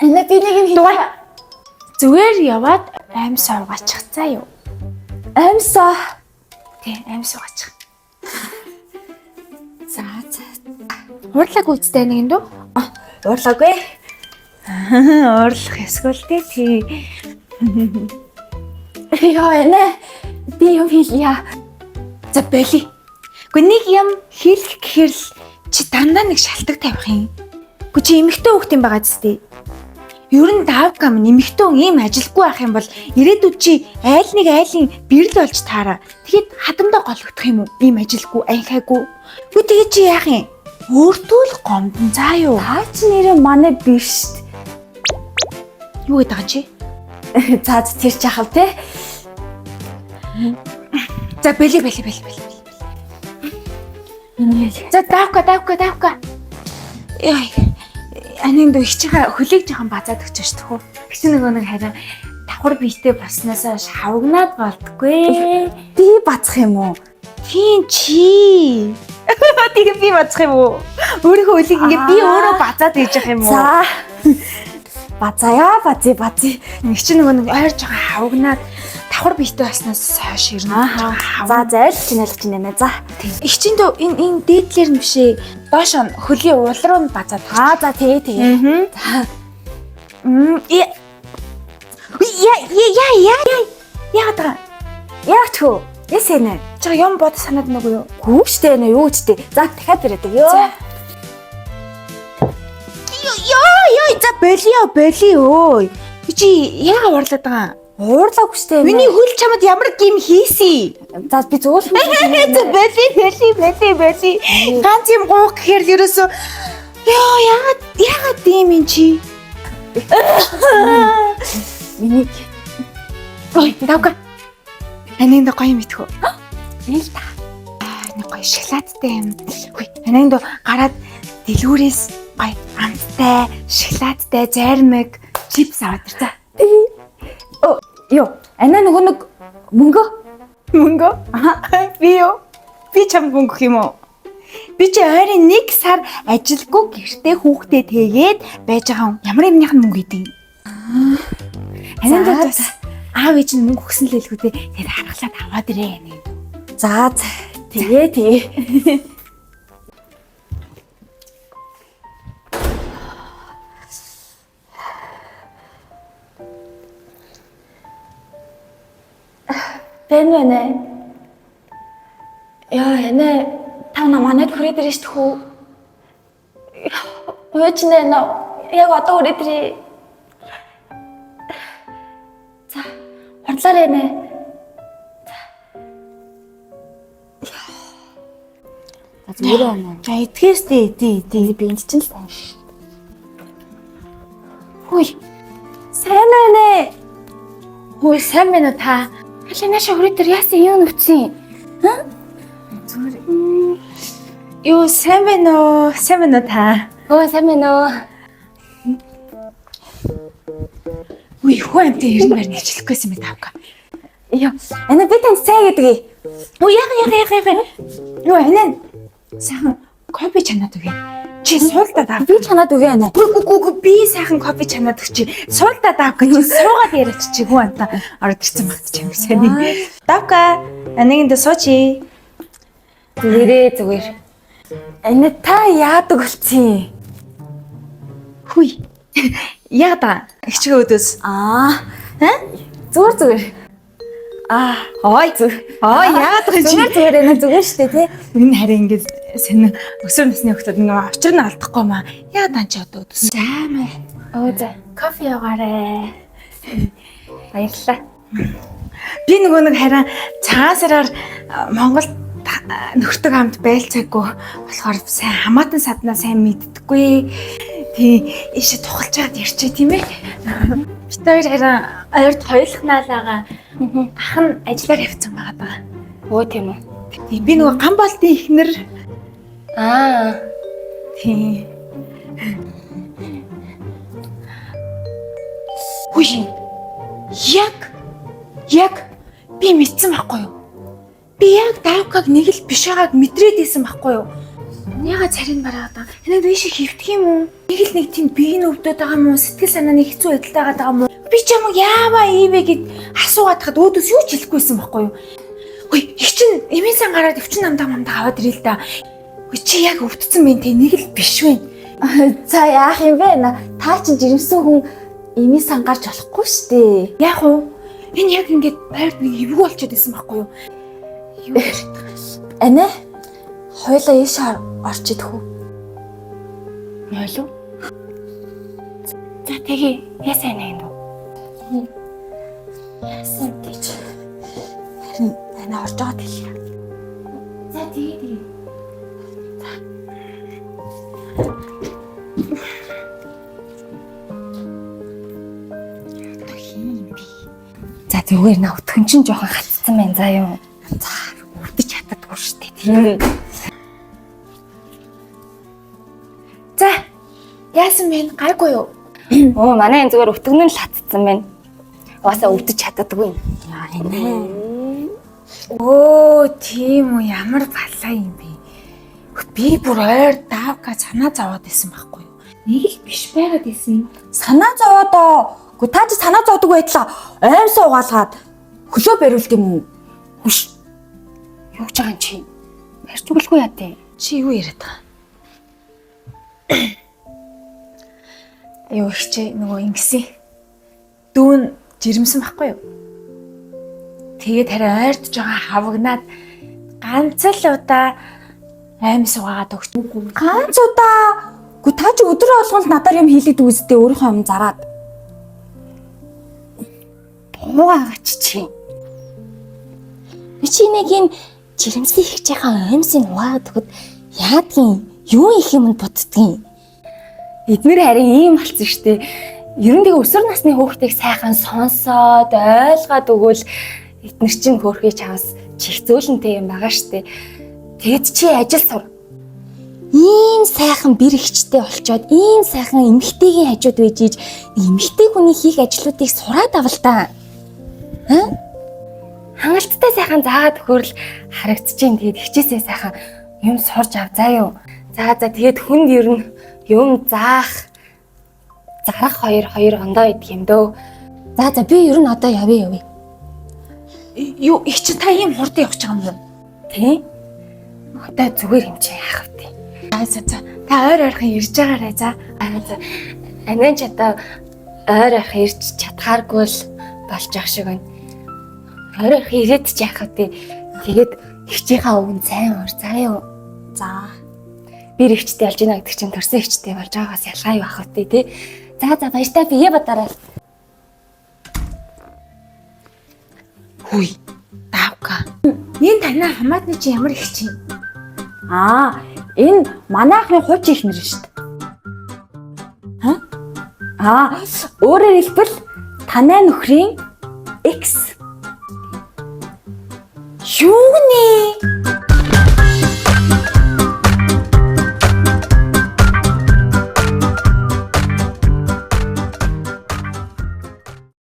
Ана би нэг юм Дугаар. Зүгээр яваад аим суугаачих цаа юу. Амьсаа. Тий, аим суугаачих. За. Уурлаг үстэй нэг юм дөө. Уурлаагүй. Уурлах эсвэл тий. Яа ана. Би юм хийлье. За боли. Гэхдээ нэг юм хийх гэхэр л чи дандаа нэг шалтгаан тавих юм. Гэхдээ чи эмэгтэй хүүхд юм байгаа зү. Ер нь давка минь эмэгтэй хүн ийм ажилгүй байх юм бол ирээдүйд чи айлын бэрэл болж таараа. Тэгэхэд хадамдаа гологдох юм уу? Ийм ажилгүй, анхаагүй. Юу тэгээ чи яах юм? Өөртөө л гомдон заа юу? Та чи нэрээ манай биш шүү дээ. Юу гэдэг байгаа чи? За тэр чахав те. За бэлээ. За давка. Яй. Анийн дөө их чигээ хөлийг жоохон базаад өгч шүү дээ. Чи нэг харин давхар биетэй болсноосоо шавгнаад болдгоо. Би бацах юм уу? Тийм чи. Тэгээ би бацах юм уу? Өөрийнхөө хөлийг ингээ би өөрөө базаад хийж явах юм уу? За. Бацаа. Нэг чи нэг ойр жоохон хавгнаад давхар биетэй болсноос хойш ирнэ. За зайл чинэлж байна. За. Их чин дөө энэ дээдлэр нь бишээ. Доош нь хөлийн уул руу нь базаад. За тэгээ. Яагаад Яач хөө? Ясэнэ. чи юм бод санаад нэг юу? Гүү штэ нэ юу ч дээ. За дахиад ирээд ёо. За боли өө. Чи яагаад уурлаад байгаа? Уурлаагүй штэ. Миний хөл чамд ямар гим хийсий? За би зүгээр Боли. Ганц юм гуух гэхээр ерөөсөө яагаад ийм юм чи? Миний Ой, давка. Анийн дэ гоё мэдхүү. ил та. Нэг гоё шоколадтай юм. Хүй, анийн дэ гараад дэлгүүрээс гоё амттай, шоколадтай, зармаг, чипс аваад ир за. Йоо, ана нөгөө нэг мөнгө? Би юу? Би чам мөнгөх юм уу? Би чи ойрын 1 сар ажилгүй гэртээ хүүхдээ тэгээд байж байгаа юм. Ямар нэгнийх нь мөнгө идэв. Анийн дэ бас аав ээж нь мөнгө өгсөн л хэлгүй дээ. Тэгээд харгалаад аваад ирээ. За тэгээ. Бэнэ. Яа, энэ та намайг хүрээд ирж тхүү. Өөч нэ яг одоо хүрээд ирээ. За, хурдлаарай нэ. Зүгээр байна. За итгэс дээ. Би энд чинь л сайн ш. Хүй. Сайн байна. Хөөе, сайн байна уу та? Халинааша хүрээд ир яасан юу нүцэн? Зүгээр. Юу сайн байна уу та? Өө сайн байна уу? Үгүй хөө амтаа ирнэ мэрнэ хэлэхгүйсэн мэт тавка. Йоо, ана би танд сайн гэдгийг. Үгүй яга. Юу анаа сайхан кофе чанаад үгүй. Чи суулдаад ав. Би чанаад үгүй ана. Гү би сайхан кофе чанаад өгч чи суулдаад ав гэж суугаад яриач чи хүү антаа ороод ирсэн багт чи юм сайн. Давка ангийн дэ суучи. Зүгээр. Ана та яадаг болцсон? Хүй. Яада ихчгээ өдөөс. Зүгээр. Ой яагаад гэж Зүгээр ана зүгээр штэ тий. энэ харин ингэж сэн өсвөр насны хүмүүс нэг очир нь алдахгүй маа. Яа данч одоо өдөөс. Займаа. За. Кофе яваарэ. Баярлалаа. Би нөгөө нэг харин цагаан сараар Монголд нөхөртөг хамт байлцаагүй болохоор сайн хамаатан саднаа сайн мэддэггүй. Тий, ийшээ тухалж байгаад ярьчээ тийм ээ. Бид хоёр харин ойрд хоёулахнаа л байгаа. Ах нь ажиллаар явцсан байгаа. Өө тийм үү. Тий, би нөгөө Гамболтын эхнэр. Тий. Хүй. Яг би мэдсэн байхгүй юу? Би яг давкаг нэг л биш байгааг мэдрээд исэн байхгүй юу? Яга царийн бараад байгаа. Энэ дэше хөвтг юм уу? Нэг л нэг тийм биеийн өвдөд байгаа юм уу? Сэтгэл санаа нэг хэцүү байдалтай байгаа юм уу? Би ч юм уу яаваа ийвэ гэд асуугаад хахад өөдөөс юу ч хэлэхгүйсэн байхгүй юу? Хөөе, их чин эмээсэн гараад өвчин намдаа аваад ирээ л да. Хөөе чи яг өвдсөн бэ те нэг л биш вэ? За яах юм бэ? Та чинь жирэмсэн хүн эми сангарч болохгүй шүү дээ. Яг уу? Энэ яг ингээд байрд нэг эвгүй болчиход байсан байхгүй юу? Юу яриад байгаа юм? Анаа хойлоо ийшээ орч идэх үү? Нойлоо. За тэгээ яасан нэг нь. Яасан гэж. Харин анаа орж байгаа хэлээ. За тэгээ. За зүгээр наа өтгөн чинь жоохон хатцсан байна заа юу. За өвдөж чаддаггүй шүү дээ тийм. За яасан бэ? Гайгүй юу? Оо манай энэ зүгээр өтгөн нь л хатцсан байна. Угаасаа өвдөж чаддаггүй. Яа энэ. Оо тийм үү, ямар балаа юм бэ? Би бүр ойр давка санаа зовоод байсан байхгүй юу? Нэг л биш байгаад байсан юм. Санаа зовоод оо. Гэхдээ та чи санаа зовдөг байдлаа аймсаа угаалгаад хөлөө бариулт юм уу? Хүш. Юу гэж байгаа юм чи? Барьж өгөхгүй яа тий. Чи юу яриад байгаа? Юу ихчээ нөгөө ингэсэн. Дүүн жирэмсэн байхгүй юу? Тэгээд хараа ойртож байгаа хавагнаад ганц л удаа аймс угаагаад өгч. Ганц удаа. Гэхдээ та чи өдөр болгонд надаар юм хийлээд үзтээ өөрийнхөө юм зараад. Хуугаач чи. Би чи нэг энэ жирэмсэн их жаахан аймсыг угаагаад өгöd яадгийн юу их юм боддгийн. Эднэр харин ийм болцсон штэ. Ер нь тэгээ өсвөр насны хүүхдийг сайхан сонсоод ойлгоод өгвөл эднэр чинь хөөрхий чавс чихзөөлөнтэй юм байгаа штэ. Тэгэд чи ажил сур. Ийм сайхан бэр ихчтэй олцоод ийм сайхан эмэгтэйгийн хажууд байж иж эмэгтэй хүний хийх ажлуудыг сураад авал та. Хангалттай сайхан заагаад өгөөрл харагдчихээн. Тэгээд хичээсээ сайхан юм сурж ав заа юу. За тэгээд хүнд ер нь юм зарах хоёр ондоо идэх юм дөө. За би ер нь одоо явъя. Юу их чи та ийм хурдан явж байгаа юм уу? Тий? Одоо зүгээр юм чи яах вэ? За та ойр ойрхон ирж байгаарай за. Анаа ч одоо ойр ойрхон ирж чадхааргүй л болж ах шиг байна. Ойр ойрхон ирээд ч яах вэ? Тэгээд ихчийнхаа өвн сайн уур заа юу. За. Би ихчтэй болж байна гэдэг чинь төрсөн ихчтэй болж байгаагаас ялгаа юу ах вэ тий? За баяртай бие бадараа. Хүй. Давка. Энэ танаа хамаатны чи ямар их чи? Энэ манай ахны хуучин их нэр шүү дээ. Өөрөөр хэлбэл танай нөхрийн X. Юу нэ?